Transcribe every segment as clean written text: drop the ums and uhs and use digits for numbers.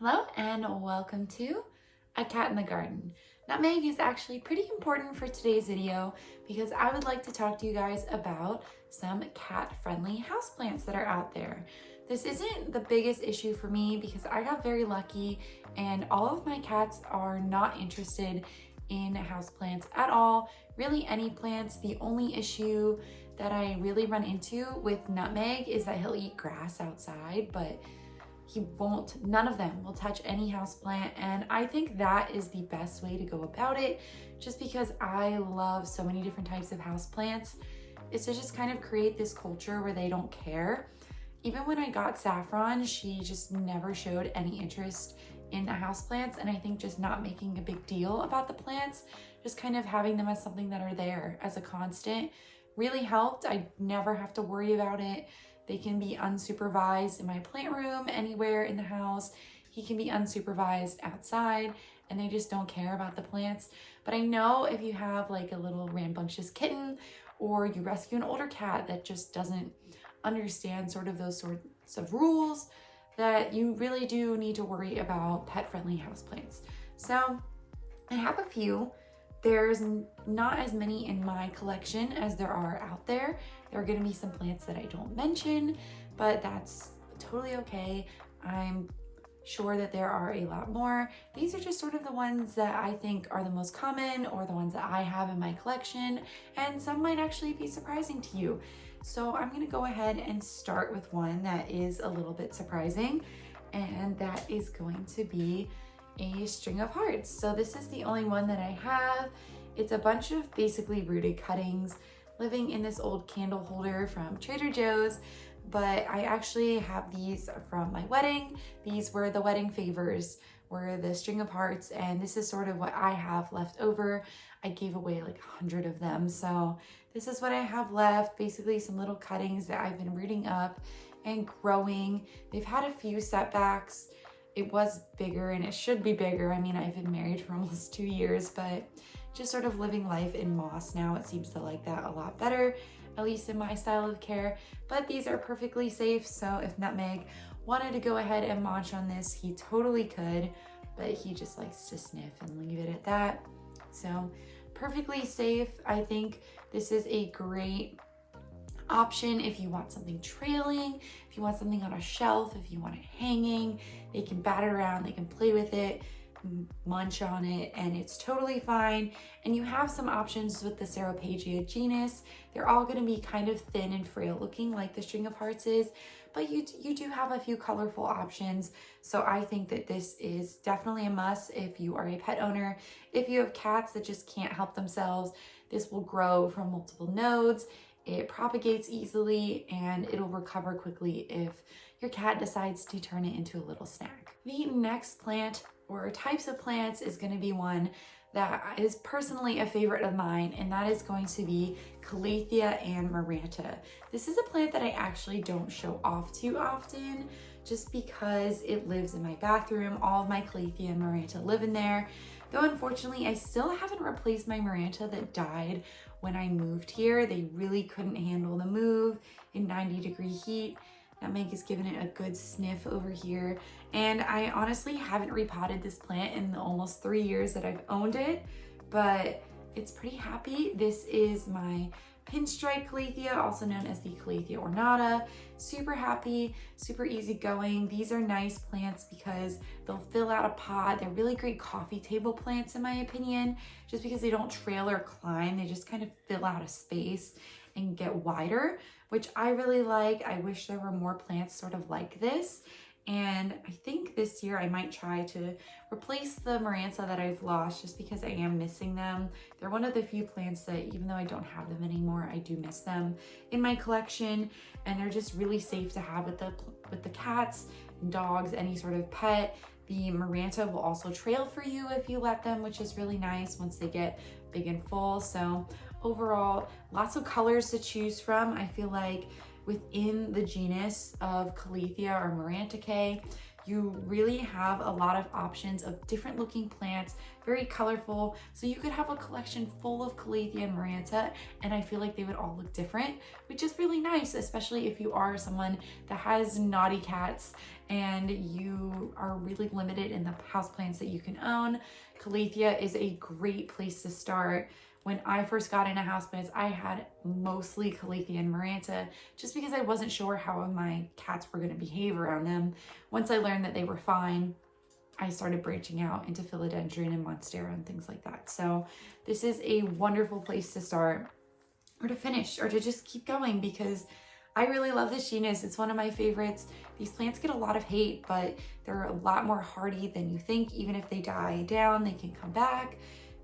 Hello and welcome to A Cat in the Garden. Nutmeg is actually pretty important for today's video because I would like to talk to you guys about some cat-friendly houseplants that are out there. This isn't the biggest issue for me because I got very lucky and all of my cats are not interested in houseplants at all. Really any plants. The only issue that I really run into with Nutmeg is that he'll eat grass outside, but none of them will touch any houseplant, and I think that is the best way to go about it, just because I love so many different types of houseplants, is to just kind of create this culture where they don't care. Even when I got Saffron, she just never showed any interest in the houseplants, and I think just not making a big deal about the plants, just kind of having them as something that are there as a constant, really helped. I never have to worry about it. They can be unsupervised in my plant room, anywhere in the house. He can be unsupervised outside, and they just don't care about the plants. But I know if you have like a little rambunctious kitten, or you rescue an older cat that just doesn't understand sort of those sorts of rules, that you really do need to worry about pet-friendly houseplants. So I have a few. There's not as many in my collection as there are out there. There are gonna be some plants that I don't mention, but that's totally okay. I'm sure that there are a lot more. These are just sort of the ones that I think are the most common, or the ones that I have in my collection, and some might actually be surprising to you. So I'm gonna go ahead and start with one that is a little bit surprising, and that is going to be a string of hearts. So this is the only one that I have. It's a bunch of basically rooted cuttings living in this old candle holder from Trader Joe's, but I actually have these from my wedding. These were the wedding favors, were the string of hearts, and this is sort of what I have left over. I gave away like 100 of them, so this is what I have left. Basically some little cuttings that I've been rooting up and growing. They've had a few setbacks. It was bigger and it should be bigger. I mean, I've been married for almost 2 years, but just sort of living life in moss now, it seems to like that a lot better, at least in my style of care. But these are perfectly safe, so if Nutmeg wanted to go ahead and munch on this, he totally could, but he just likes to sniff and leave it at that. So perfectly safe. I think this is a great option if you want something trailing, if you want something on a shelf, if you want it hanging. They can bat it around, they can play with it, munch on it, and it's totally fine. And you have some options with the Ceropagia genus. They're all going to be kind of thin and frail looking like the string of hearts is, but you do have a few colorful options. So I think that this is definitely a must if you are a pet owner. If you have cats that just can't help themselves, this will grow from multiple nodes. It propagates easily, and it'll recover quickly if your cat decides to turn it into a little snack. The next plant or types of plants is going to be one that is personally a favorite of mine, and that is going to be Calathea and Maranta. This is a plant that I actually don't show off too often, just because it lives in my bathroom. All of my Calathea and Maranta live in there, though unfortunately I still haven't replaced my Maranta that died when I moved here. They really couldn't handle the move in 90-degree heat. Nutmeg has given it a good sniff over here, and I honestly haven't repotted this plant in the almost 3 years that I've owned it, but it's pretty happy. This is my pinstripe Calathea, also known as the Calathea ornata. Super happy, super easygoing. These are nice plants because they'll fill out a pot. They're really great coffee table plants in my opinion, just because they don't trail or climb. They just kind of fill out a space and get wider, which I really like. I wish there were more plants sort of like this. And I think this year I might try to replace the Maranta that I've lost, just because I am missing them. They're one of the few plants that, even though I don't have them anymore, I do miss them in my collection, and they're just really safe to have with the cats and dogs, any sort of pet. The Maranta will also trail for you if you let them, which is really nice once they get big and full. So overall, lots of colors to choose from. I feel like within the genus of Calathea or Marantaceae, you really have a lot of options of different looking plants, very colorful. So you could have a collection full of Calathea and Maranta, and I feel like they would all look different, which is really nice, especially if you are someone that has naughty cats and you are really limited in the houseplants that you can own. Calathea is a great place to start. When I first got into houseplants, I had mostly Calathea and Maranta just because I wasn't sure how my cats were going to behave around them. Once I learned that they were fine, I started branching out into philodendron and monstera and things like that. So this is a wonderful place to start, or to finish, or to just keep going, because I really love this genus. It's one of my favorites. These plants get a lot of hate, but they're a lot more hardy than you think. Even if they die down, they can come back.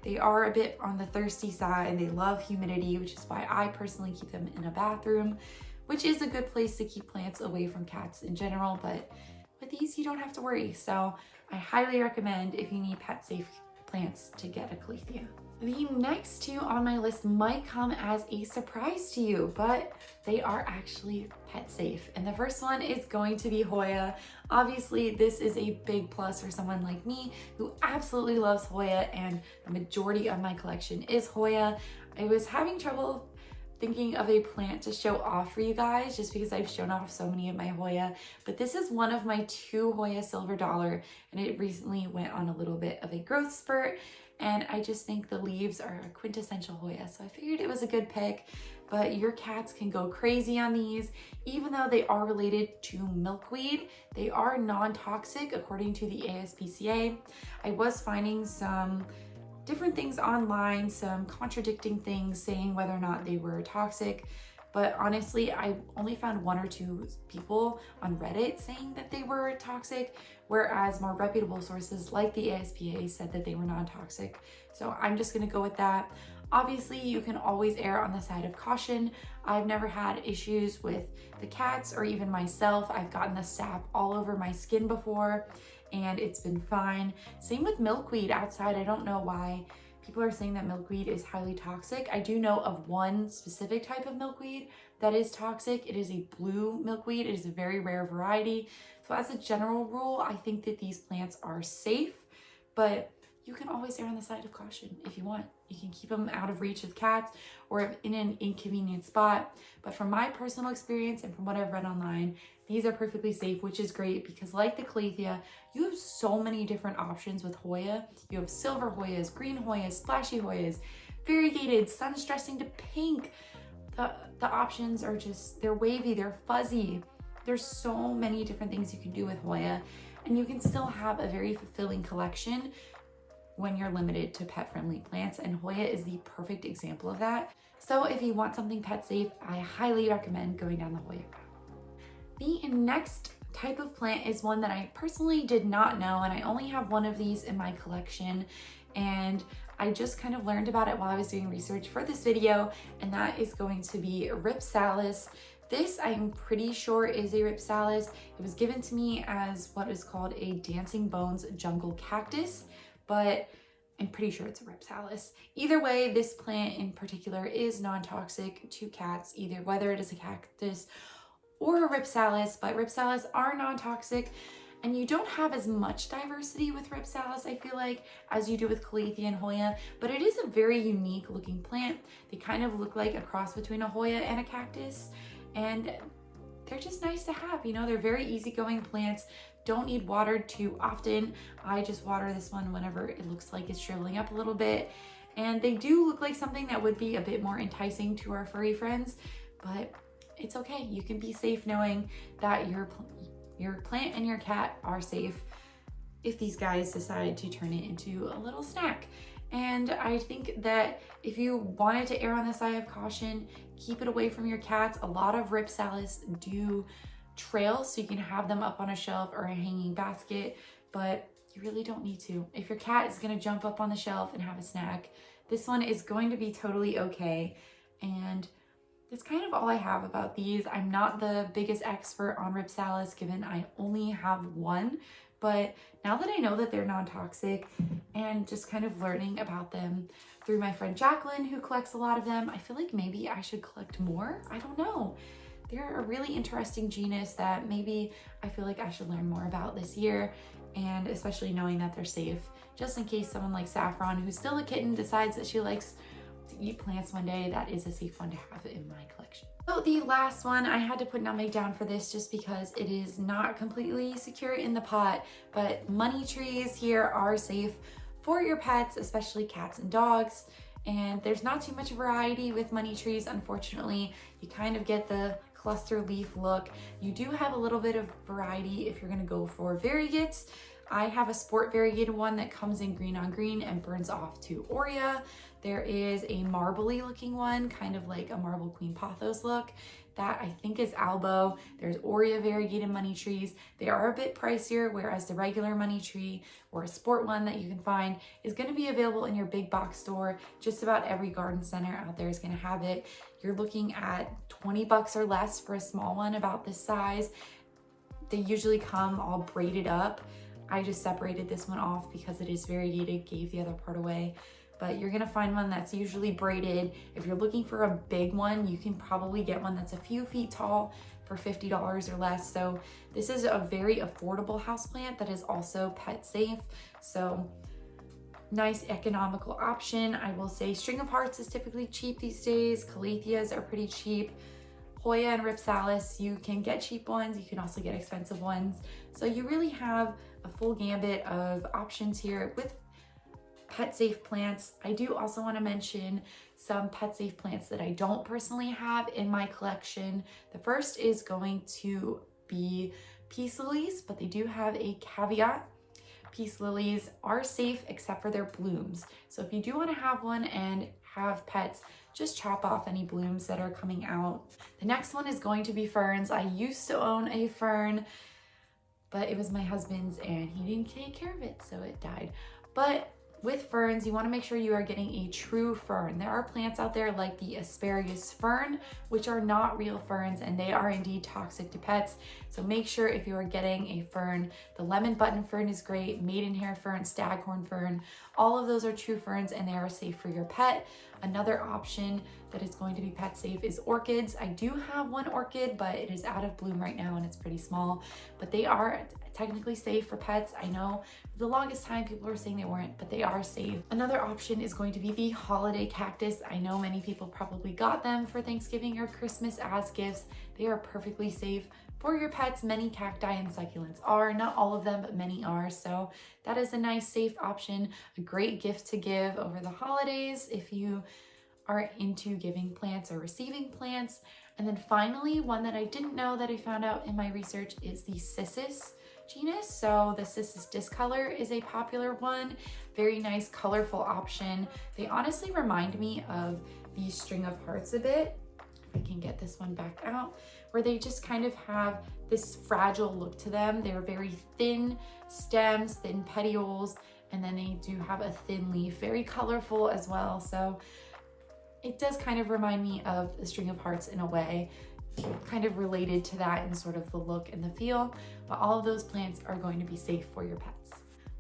They are a bit on the thirsty side and they love humidity, which is why I personally keep them in a bathroom, which is a good place to keep plants away from cats in general, but with these you don't have to worry. So I highly recommend, if you need pet safe plants, to get a Calathea. The next two on my list might come as a surprise to you, but they are actually pet safe. And the first one is going to be Hoya. Obviously, this is a big plus for someone like me who absolutely loves Hoya, and the majority of my collection is Hoya. I was having trouble thinking of a plant to show off for you guys just because I've shown off so many of my Hoya, but this is one of my 2 Hoya Silver Dollar, and it recently went on a little bit of a growth spurt, and I just think the leaves are a quintessential Hoya, so I figured it was a good pick. But your cats can go crazy on these. Even though they are related to milkweed, they are non-toxic according to the ASPCA. I was finding some different things online, some contradicting things saying whether or not they were toxic, but honestly, I only found 1 or 2 people on Reddit saying that they were toxic, whereas more reputable sources like the ASPCA said that they were non-toxic. So I'm just gonna go with that. Obviously, you can always err on the side of caution. I've never had issues with the cats or even myself. I've gotten the sap all over my skin before, and it's been fine. Same with milkweed outside. I don't know why people are saying that milkweed is highly toxic. I do know of one specific type of milkweed that is toxic. It is a blue milkweed. It is a very rare variety. So as a general rule, I think that these plants are safe, but you can always err on the side of caution if you want. You can keep them out of reach of cats or in an inconvenient spot. But from my personal experience and from what I've read online, these are perfectly safe, which is great because, like the Calathea, you have so many different options with Hoya. You have silver Hoyas, green Hoyas, splashy Hoyas, variegated, sun stressing to pink. The options are just, they're wavy, they're fuzzy. There's so many different things you can do with Hoya, and you can still have a very fulfilling collection when you're limited to pet-friendly plants, and Hoya is the perfect example of that. So if you want something pet safe, I highly recommend going down the Hoya route. The next type of plant is one that I personally did not know, and I only have 1 of these in my collection, and I just kind of learned about it while I was doing research for this video, and that is going to be Ripsalis. This, I'm pretty sure, is a Ripsalis. It was given to me as what is called a dancing bones jungle cactus, but I'm pretty sure it's a Ripsalis. Either way, this plant in particular is non-toxic to cats, either whether it is a cactus or a Ripsalis, but Ripsalis are non-toxic, and you don't have as much diversity with Ripsalis, I feel like, as you do with Calathea and Hoya, but it is a very unique looking plant. They kind of look like a cross between a Hoya and a cactus, and they're just nice to have. You know, they're very easygoing plants, don't need watered too often. I just water this one whenever it looks like it's shriveling up a little bit, and they do look like something that would be a bit more enticing to our furry friends, but it's okay. You can be safe knowing that your plant and your cat are safe if these guys decide to turn it into a little snack. And I think that if you wanted to err on the side of caution, keep it away from your cats. A lot of Ripsalis do trail, so you can have them up on a shelf or a hanging basket, but you really don't need to. If your cat is gonna jump up on the shelf and have a snack, this one is going to be totally okay. And that's kind of all I have about these. I'm not the biggest expert on Ripsalis, given I only have 1, but now that I know that they're non-toxic and just kind of learning about them through my friend Jacqueline, who collects a lot of them, I feel like maybe I should collect more. I don't know. they're a really interesting genus that maybe I feel like I should learn more about this year, and especially knowing that they're safe, just in case someone like Saffron, who's still a kitten, decides that she likes to eat plants one day. That is a safe one to have in my collection. So the last one, I had to put Nutmeg down for this just because it is not completely secure in the pot, but money trees here are safe for your pets, especially cats and dogs. And there's not too much variety with money trees, unfortunately. You kind of get the cluster leaf look. You do have a little bit of variety if you're gonna go for variegates. I have a sport variegated one that comes in green on green and burns off to Hoya. There is a marbly looking one, kind of like a marble queen pothos look. That I think is Albo. There's Hoya variegated money trees. They are a bit pricier, whereas the regular money tree or a sport one that you can find is gonna be available in your big box store. Just about every garden center out there is gonna have it. You're looking at 20 bucks or less for a small one about this size. They usually come all braided up. I just separated this one off because it is variegated, gave the other part away. But you're gonna find one that's usually braided. If you're looking for a big one, you can probably get one that's a few feet tall for $50 or less. So this is a very affordable houseplant that is also pet safe. So nice economical option. I will say string of hearts is typically cheap these days. Calatheas are pretty cheap. Hoya and Ripsalis, you can get cheap ones, you can also get expensive ones. So you really have a full gambit of options here with pet safe plants. I do also want to mention some pet safe plants that I don't personally have in my collection. The first is going to be peace lilies, but they do have a caveat. Peace lilies are safe except for their blooms. So if you do want to have one and have pets, just chop off any blooms that are coming out. The next one is going to be ferns. I used to own a fern, but it was my husband's and he didn't take care of it, so it died. But with ferns, you want to make sure you are getting a true fern. There are plants out there like the asparagus fern, which are not real ferns, and they are indeed toxic to pets. So make sure if you are getting a fern, the lemon button fern is great, maidenhair fern, staghorn fern, all of those are true ferns and they are safe for your pet. Another option that is going to be pet safe is orchids. I do have one orchid, but it is out of bloom right now and it's pretty small, but they are technically safe for pets. I know for the longest time people were saying they weren't, but they are safe. Another option is going to be the holiday cactus. I know many people probably got them for Thanksgiving or Christmas as gifts. They are perfectly safe for your pets. Many cacti and succulents are, not all of them, but many are. So that is a nice safe option, a great gift to give over the holidays if you are into giving plants or receiving plants. And then finally, one that I didn't know that I found out in my research is the cissus genus. So the cissus discolor is a popular one, very nice colorful option. They honestly remind me of the string of hearts a bit. If I can get this one back out, where they just kind of have this fragile look to them. They're very thin stems, thin petioles, and then they do have a thin leaf, very colorful as well. So it does kind of remind me of the string of hearts in a way, kind of related to that in sort of the look and the feel, but all of those plants are going to be safe for your pets.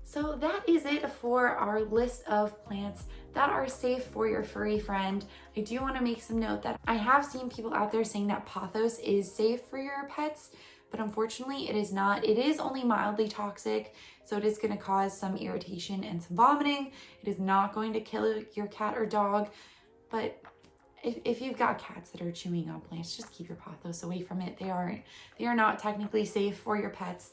So that is it for our list of plants that are safe for your furry friend. I do want to make some note that I have seen people out there saying that pothos is safe for your pets, but unfortunately it is not. It is only mildly toxic, so it is going to cause some irritation and some vomiting. It is not going to kill your cat or dog, but if you've got cats that are chewing on plants, just keep your pothos away from it. They are not technically safe for your pets.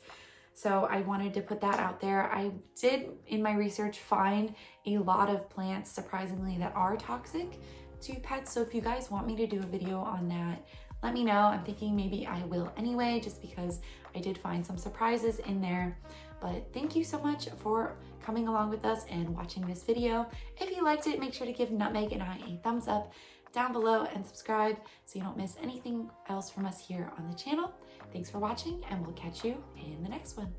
So I wanted to put that out there. I did, in my research, find a lot of plants, surprisingly, that are toxic to pets. So if you guys want me to do a video on that, let me know. I'm thinking maybe I will anyway, just because I did find some surprises in there. But thank you so much for coming along with us and watching this video. If you liked it, make sure to give Nutmeg and I a thumbs up down below and subscribe so you don't miss anything else from us here on the channel. Thanks for watching, and we'll catch you in the next one.